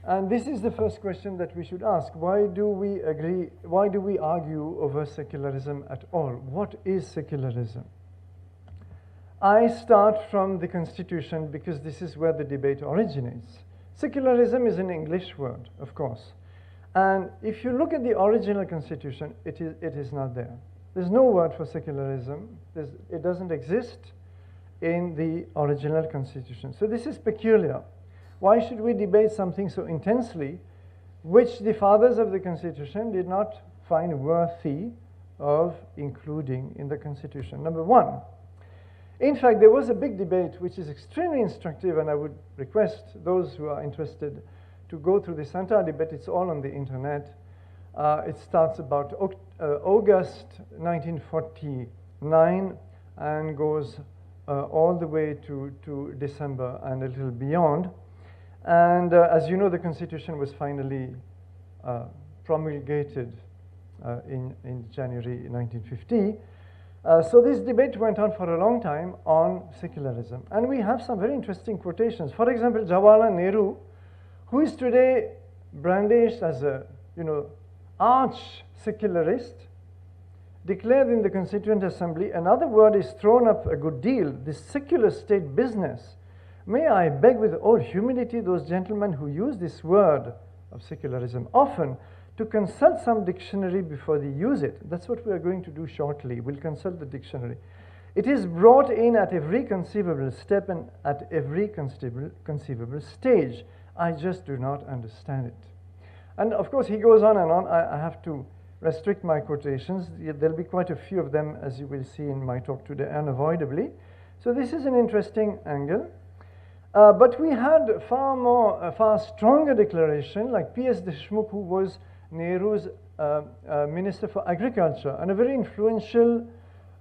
And this is the first question that we should ask. Why do we agree, why do we argue over secularism at all? What is secularism? I start from the Constitution because this is where the debate originates. Secularism is an English word, of course. And if you look at the original Constitution, it is not there. There's no word for secularism. It doesn't exist in the original Constitution. So this is peculiar. Why should we debate something so intensely which the fathers of the Constitution did not find worthy of including in the Constitution? Number one, in fact, there was a big debate which is extremely instructive, and I would request those who are interested to go through this entire debate. It's all on the internet. It starts about August 1949 and goes all the way to December and a little beyond. And as you know, the Constitution was finally promulgated in January 1950. So this debate went on for a long time on secularism. And we have some very interesting quotations. For example, Jawaharlal Nehru, who is today brandished as a, arch secularist, declared in the Constituent Assembly, another word is thrown up a good deal, this secular state business. May I beg with all humility those gentlemen who use this word of secularism often to consult some dictionary before they use it. That's what we are going to do shortly. We'll consult the dictionary. It is brought in at every conceivable step and at every conceivable stage. I just do not understand it. And of course, he goes on and on. I have to restrict my quotations. There'll be quite a few of them, as you will see in my talk today, unavoidably. So this is an interesting angle. But we had far stronger declaration, like P.S. Deshmukh, who was Nehru's Minister for Agriculture and a very influential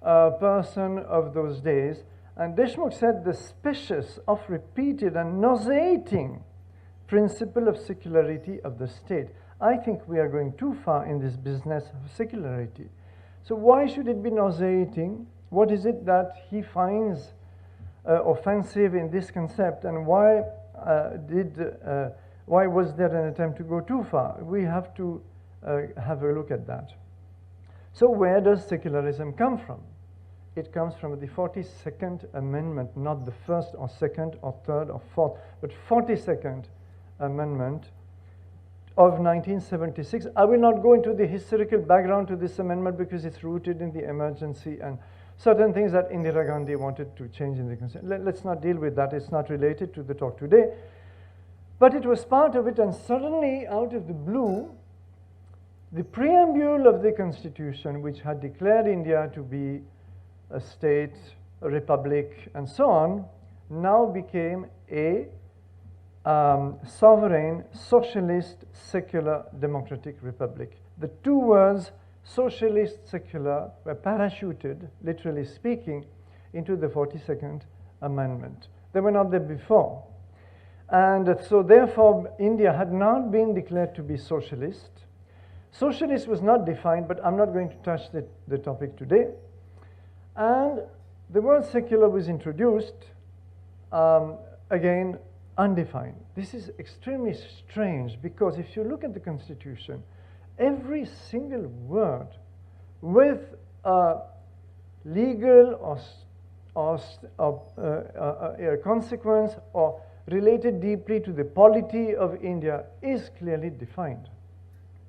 person of those days. And Deshmukh said the specious, oft repeated and nauseating principle of secularity of the state. I think we are going too far in this business of secularity. So why should it be nauseating? What is it that he finds offensive in this concept, and why was there an attempt to go too far? We have to have a look at that. So where does secularism come from? It comes from the 42nd Amendment, not the first or second or third or fourth, but 42nd Amendment of 1976. I will not go into the historical background to this amendment because it's rooted in the emergency and certain things that Indira Gandhi wanted to change in the Constitution. Let's not deal with that. It's not related to the talk today. But it was part of it, and suddenly, out of the blue, the preamble of the Constitution, which had declared India to be a state, a republic, and so on, now became a sovereign, socialist, secular, democratic republic. The two words, socialist, secular, were parachuted, literally speaking, into the 42nd Amendment. They were not there before. And so therefore, India had not been declared to be socialist. Socialist was not defined, but I'm not going to touch the topic today. And the word secular was introduced, again, undefined. This is extremely strange because if you look at the Constitution, every single word with a legal or consequence or related deeply to the polity of India is clearly defined.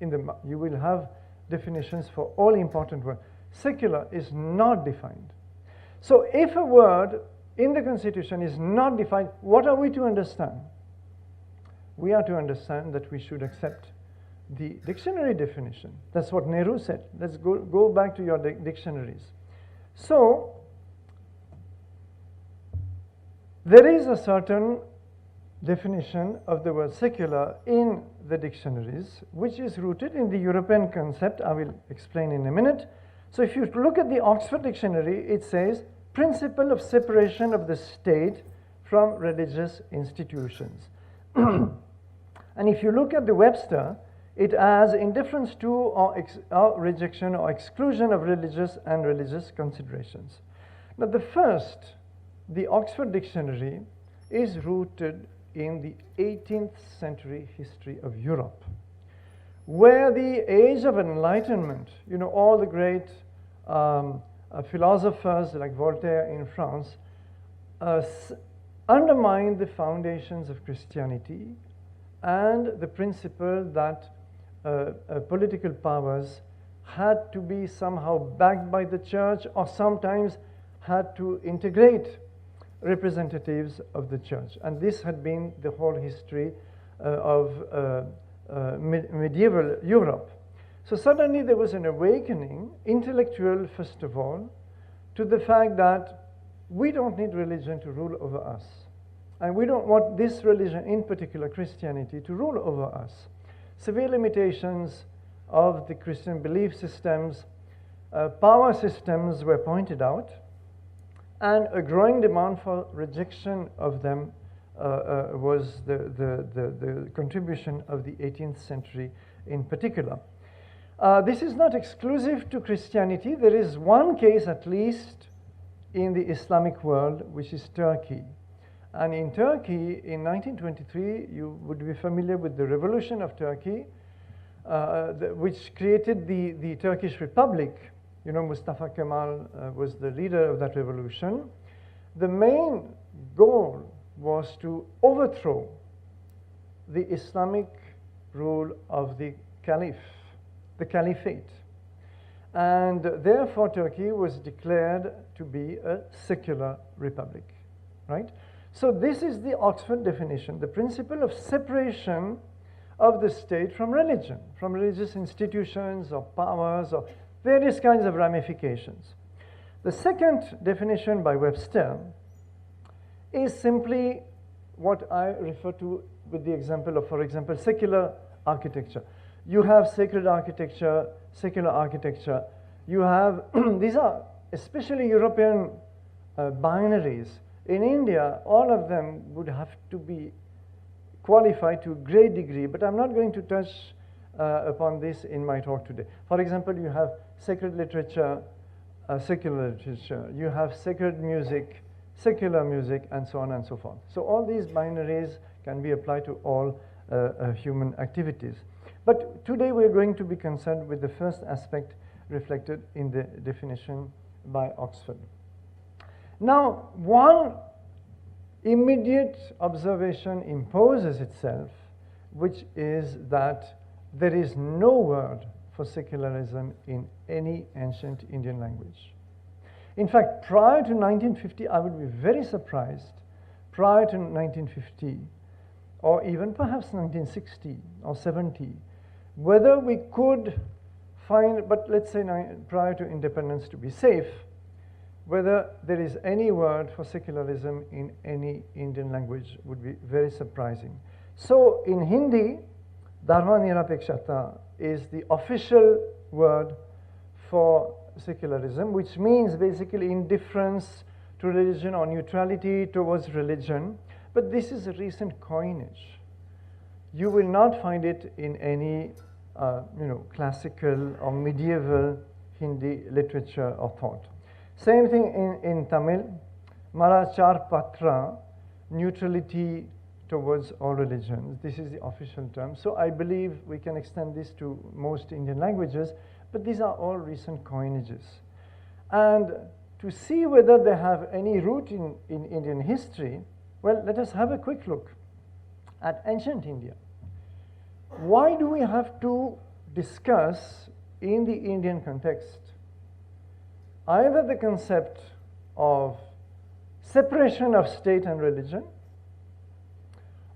You will have definitions for all important words. Secular is not defined. So if a word in the Constitution is not defined, what are we to understand? We are to understand that we should accept the dictionary definition. That's what Nehru said. Let's go back to your dictionaries. So there is a certain definition of the word secular in the dictionaries, which is rooted in the European concept. I will explain in a minute. So if you look at the Oxford Dictionary, it says principle of separation of the state from religious institutions. And if you look at the Webster, it has indifference to or rejection or exclusion of religious and religious considerations. Now the Oxford Dictionary is rooted in the 18th century history of Europe, where the age of enlightenment, you know, all the great philosophers like Voltaire in France undermined the foundations of Christianity and the principle that political powers had to be somehow backed by the church, or sometimes had to integrate representatives of the church. And this had been the whole history of medieval Europe. So suddenly there was an awakening, intellectual first of all, to the fact that we don't need religion to rule over us. And we don't want this religion, in particular Christianity, to rule over us. Severe limitations of the Christian belief systems, power systems were pointed out, and a growing demand for rejection of them was the contribution of the 18th century in particular. This is not exclusive to Christianity. There is one case at least in the Islamic world, which is Turkey. And in Turkey, in 1923, you would be familiar with the revolution of Turkey, which created the Turkish Republic. You know, Mustafa Kemal was the leader of that revolution. The main goal was to overthrow the Islamic rule of the Caliph, the Caliphate. And therefore, Turkey was declared to be a secular republic, right? So this is the Oxford definition, the principle of separation of the state from religion, from religious institutions or powers or various kinds of ramifications. The second definition by Webster is simply what I refer to with the example of, for example, secular architecture. You have sacred architecture, secular architecture. You have, these are especially European binaries. In India, all of them would have to be qualified to a great degree, but I'm not going to touch upon this in my talk today. For example, you have sacred literature, secular literature. You have sacred music, secular music, and so on and so forth. So all these binaries can be applied to all human activities. But today we're going to be concerned with the first aspect reflected in the definition by Oxford. Now, one immediate observation imposes itself, which is that there is no word for secularism in any ancient Indian language. In fact, prior to 1950, I would be very surprised, prior to 1950, or even perhaps 1960 or 70, whether we could find, but let's say prior to independence to be safe, whether there is any word for secularism in any Indian language would be very surprising. So in Hindi, Dharma Nirapekshata is the official word for secularism, which means basically indifference to religion or neutrality towards religion. But this is a recent coinage. You will not find it in any classical or medieval Hindi literature or thought. Same thing in Tamil, Marachar Patra, neutrality towards all religions. This is the official term. So I believe we can extend this to most Indian languages, but these are all recent coinages. And to see whether they have any root in Indian history, well, let us have a quick look at ancient India. Why do we have to discuss in the Indian context either the concept of separation of state and religion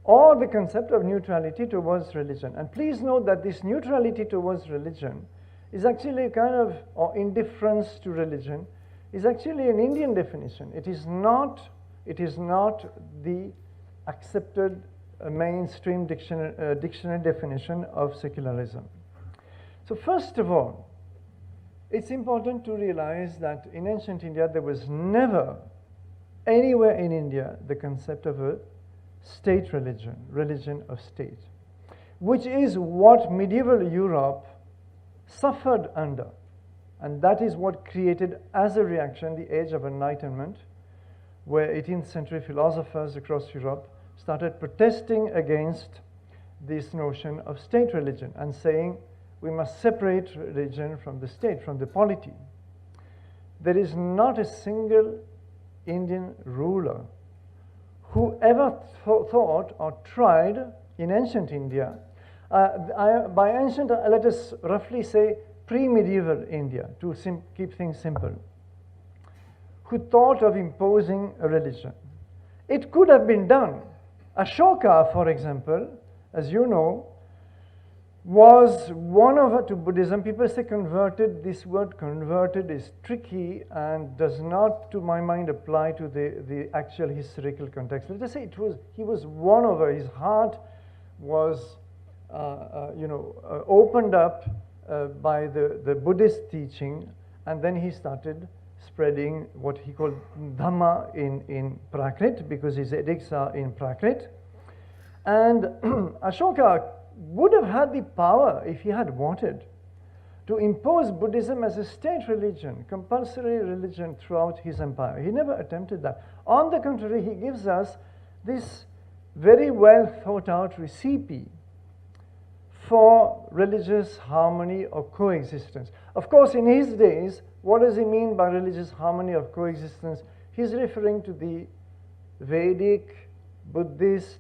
or the concept of neutrality towards religion? And please note that this neutrality towards religion is actually a kind of, or indifference to religion, is actually an Indian definition. It is not the accepted mainstream dictionary definition of secularism. So first of all, it's important to realize that in ancient India there was never anywhere in India the concept of a state religion, religion of state, which is what medieval Europe suffered under. And that is what created as a reaction the Age of Enlightenment, where 18th century philosophers across Europe started protesting against this notion of state religion and saying we must separate religion from the state, from the polity. There is not a single Indian ruler who ever thought or tried in ancient India, by ancient, let us roughly say pre-medieval India, to keep things simple, who thought of imposing a religion. It could have been done. Ashoka, for example, as you know, was won over to Buddhism. People say converted. This word converted is tricky and does not, to my mind, apply to the actual historical context. Let us say he was won over. His heart was, opened up by the Buddhist teaching, and then he started spreading what he called Dhamma in Prakrit, because his edicts are in Prakrit. And Ashoka would have had the power, if he had wanted, to impose Buddhism as a state religion, compulsory religion throughout his empire. He never attempted that. On the contrary, he gives us this very well thought out recipe for religious harmony or coexistence. Of course, in his days, what does he mean by religious harmony or coexistence? He's referring to the Vedic, Buddhist,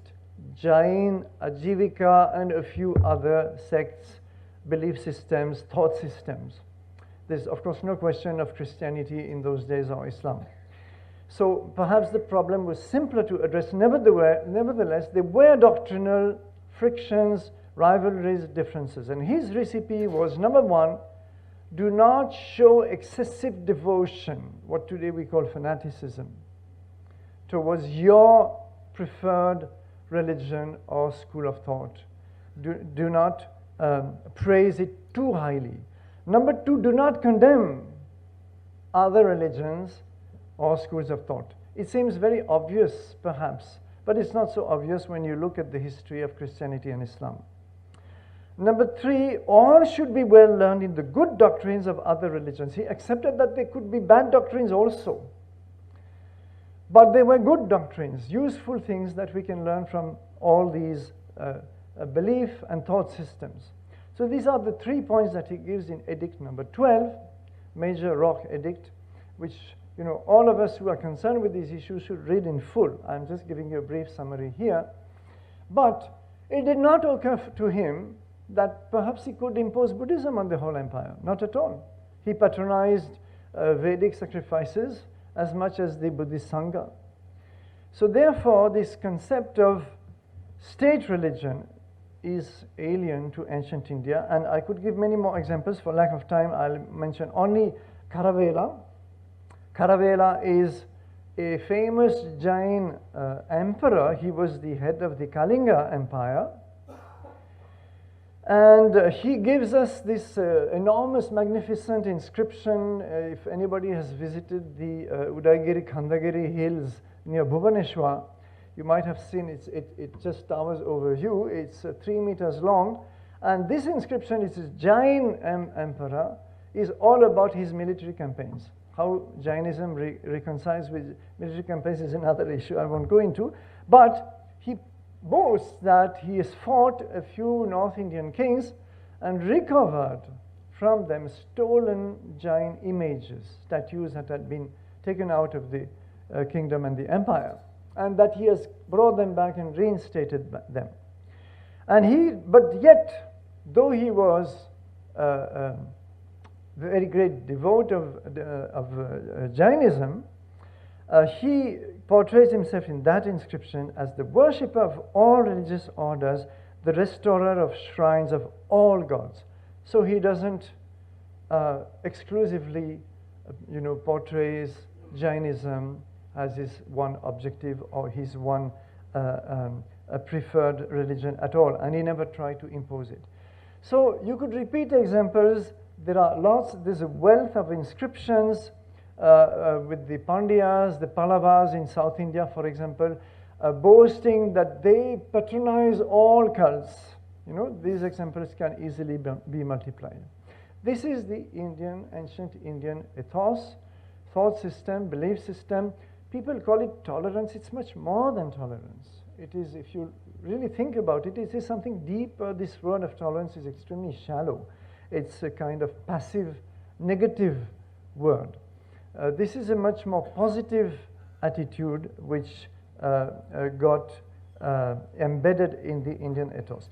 Jain, Ajivika, and a few other sects, belief systems, thought systems. There's, of course, no question of Christianity in those days or Islam. So perhaps the problem was simpler to address. Nevertheless, there were doctrinal frictions, rivalries, differences. And his recipe was, number one, do not show excessive devotion, what today we call fanaticism, towards your preferred religion or school of thought. Do not praise it too highly. Number two, do not condemn other religions or schools of thought. It seems very obvious, perhaps, but it's not so obvious when you look at the history of Christianity and Islam. Number three, all should be well learned in the good doctrines of other religions. He accepted that there could be bad doctrines also. But they were good doctrines, useful things that we can learn from all these belief and thought systems. So these are the 3 points that he gives in Edict number 12, Major Rock Edict, which all of us who are concerned with these issues should read in full. I'm just giving you a brief summary here. But it did not occur to him that perhaps he could impose Buddhism on the whole empire. Not at all. He patronized Vedic sacrifices as much as the Buddhist Sangha. So therefore, this concept of state religion is alien to ancient India, and I could give many more examples. For lack of time, I'll mention only Kharavela. Kharavela is a famous Jain emperor. He was the head of the Kalinga Empire. And he gives us this enormous, magnificent inscription. If anybody has visited the Udayagiri, Khandagiri hills near Bhubaneswar, you might have seen it just towers over you. It's 3 meters long. And this inscription, it's a Jain emperor, is all about his military campaigns. How Jainism reconciles with military campaigns is another issue I won't go into. But he boasts that he has fought a few North Indian kings and recovered from them stolen Jain images, statues that had been taken out of the kingdom and the empire, and that he has brought them back and reinstated them. But yet, though he was a very great devote of Jainism, he portrays himself in that inscription as the worshipper of all religious orders, the restorer of shrines of all gods. So he doesn't exclusively, portrays Jainism as his one objective or his one preferred religion at all, and he never tried to impose it. So you could repeat examples. There are lots. There's a wealth of inscriptions with the Pandyas, the Pallavas in South India, for example, boasting that they patronize all cults. These examples can easily be multiplied. This is the ancient Indian ethos, thought system, belief system. People call it tolerance. It's much more than tolerance. It is, if you really think about it, it is something deeper. This word of tolerance is extremely shallow. It's a kind of passive, negative word. This is a much more positive attitude which got embedded in the Indian ethos.